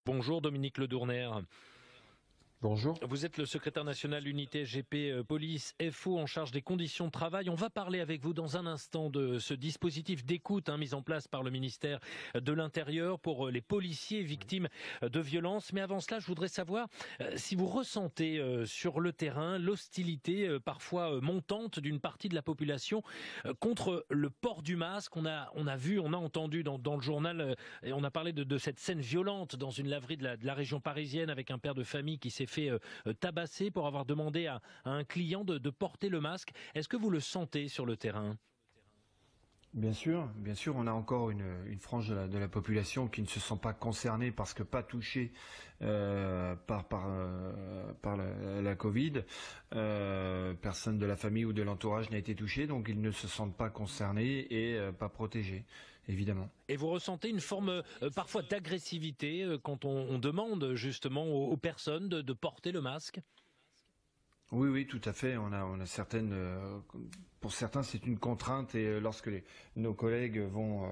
Bonjour Dominique Ledourner. Bonjour. Vous êtes le secrétaire national unité SGP Police FO en charge des conditions de travail. On va parler avec vous dans un instant de ce dispositif d'écoute mis en place par le ministère de l'Intérieur pour les policiers victimes de violences. Mais avant cela, je voudrais savoir si vous ressentez sur le terrain l'hostilité parfois montante d'une partie de la population contre le port du masque. On a entendu dans le journal et on a parlé de cette scène violente dans une laverie de la région parisienne avec un père de famille qui s'est fait tabasser pour avoir demandé à un client de porter le masque. Est-ce que vous le sentez sur le terrain ? Bien sûr, on a encore une frange de la population qui ne se sent pas concernée parce que pas touchée par la Covid. Personne de la famille ou de l'entourage n'a été touché, donc ils ne se sentent pas concernés et pas protégés, évidemment. Et vous ressentez une forme parfois d'agressivité quand on demande justement aux personnes de porter le masque ? Oui, tout à fait. On a certaines, pour certains, c'est une contrainte et lorsque nos collègues vont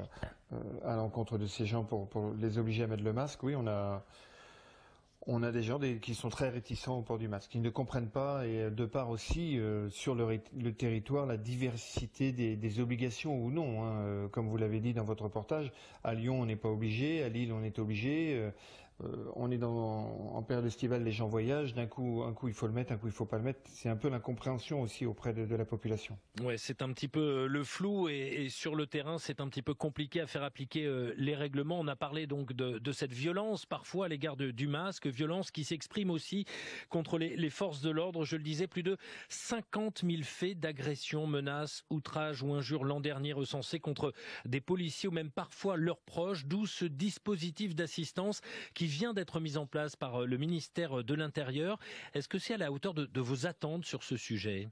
à l'encontre de ces gens pour les obliger à mettre le masque, oui, on a des gens qui sont très réticents au port du masque, qui ne comprennent pas et de part aussi sur le territoire la diversité des obligations ou non. Comme vous l'avez dit dans votre reportage, à Lyon on n'est pas obligé, à Lille on est obligé. On est en période estivale, les gens voyagent, un coup il faut le mettre, un coup il faut pas le mettre. C'est un peu l'incompréhension aussi auprès de la population. Ouais, c'est un petit peu le flou et sur le terrain, c'est un petit peu compliqué à faire appliquer les règlements. On a parlé donc de cette violence parfois à l'égard du masque, violence qui s'exprime aussi contre les forces de l'ordre. Je le disais, plus de 50 000 faits d'agression, menaces, outrages ou injures l'an dernier recensés contre des policiers ou même parfois leurs proches, d'où ce dispositif d'assistance qui vient d'être mis en place par le ministère de l'Intérieur. Est-ce que c'est à la hauteur de vos attentes sur ce sujet ?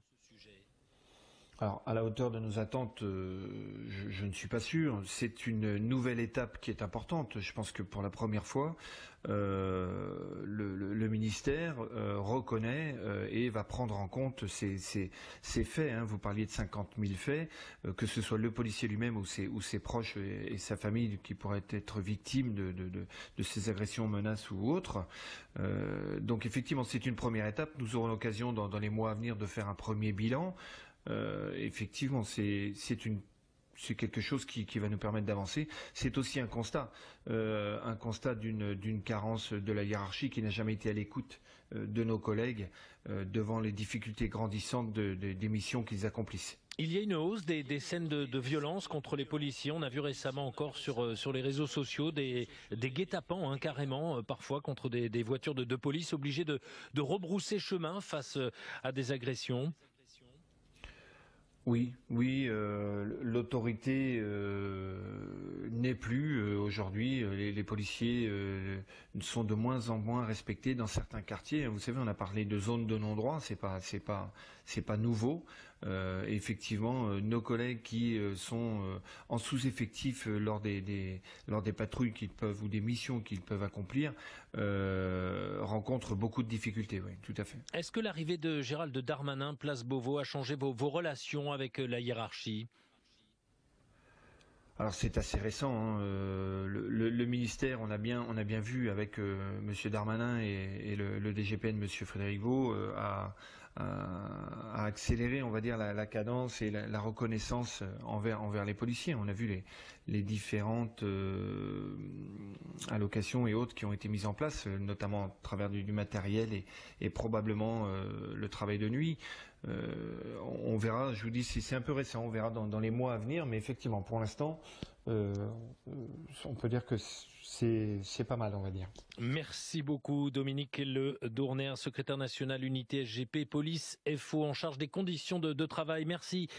Alors, à la hauteur de nos attentes, je ne suis pas sûr. C'est une nouvelle étape qui est importante. Je pense que pour la première fois, le ministère reconnaît et va prendre en compte ces faits. Vous parliez de 50 000 faits, que ce soit le policier lui-même ou ses proches et sa famille qui pourraient être victimes de ces agressions, menaces ou autres. Donc effectivement, c'est une première étape. Nous aurons l'occasion dans les mois à venir de faire un premier bilan. Effectivement, c'est quelque chose qui va nous permettre d'avancer. C'est aussi un constat d'une carence de la hiérarchie qui n'a jamais été à l'écoute de nos collègues devant les difficultés grandissantes des missions qu'ils accomplissent. Il y a une hausse des scènes de violence contre les policiers. On a vu récemment encore sur les réseaux sociaux des guet-apens carrément, parfois contre des voitures de police obligées de rebrousser chemin face à des agressions. Oui, l'autorité n'est plus aujourd'hui. Les policiers sont de moins en moins respectés dans certains quartiers. Vous savez, on a parlé de zones de non-droit. C'est pas nouveau. Effectivement, nos collègues qui sont en sous-effectif lors des patrouilles qu'ils peuvent ou des missions qu'ils peuvent accomplir rencontrent beaucoup de difficultés. Oui, tout à fait. Est-ce que l'arrivée de Gérald Darmanin, place Beauvau, a changé vos relations avec la hiérarchie ? Alors c'est assez récent. Le ministère, on a bien vu avec Monsieur Darmanin et le DGPN Monsieur Frédéric Vaux a accéléré, on va dire, la cadence et la reconnaissance envers les policiers. On a vu les différentes allocations et autres qui ont été mises en place, notamment à travers du matériel et probablement le travail de nuit. On verra, je vous dis, c'est un peu récent, on verra dans les mois à venir, mais effectivement, pour l'instant, on peut dire que c'est pas mal, on va dire. Merci beaucoup Dominique Ledourner, secrétaire national unité SGP Police FO en charge des conditions de travail. Merci.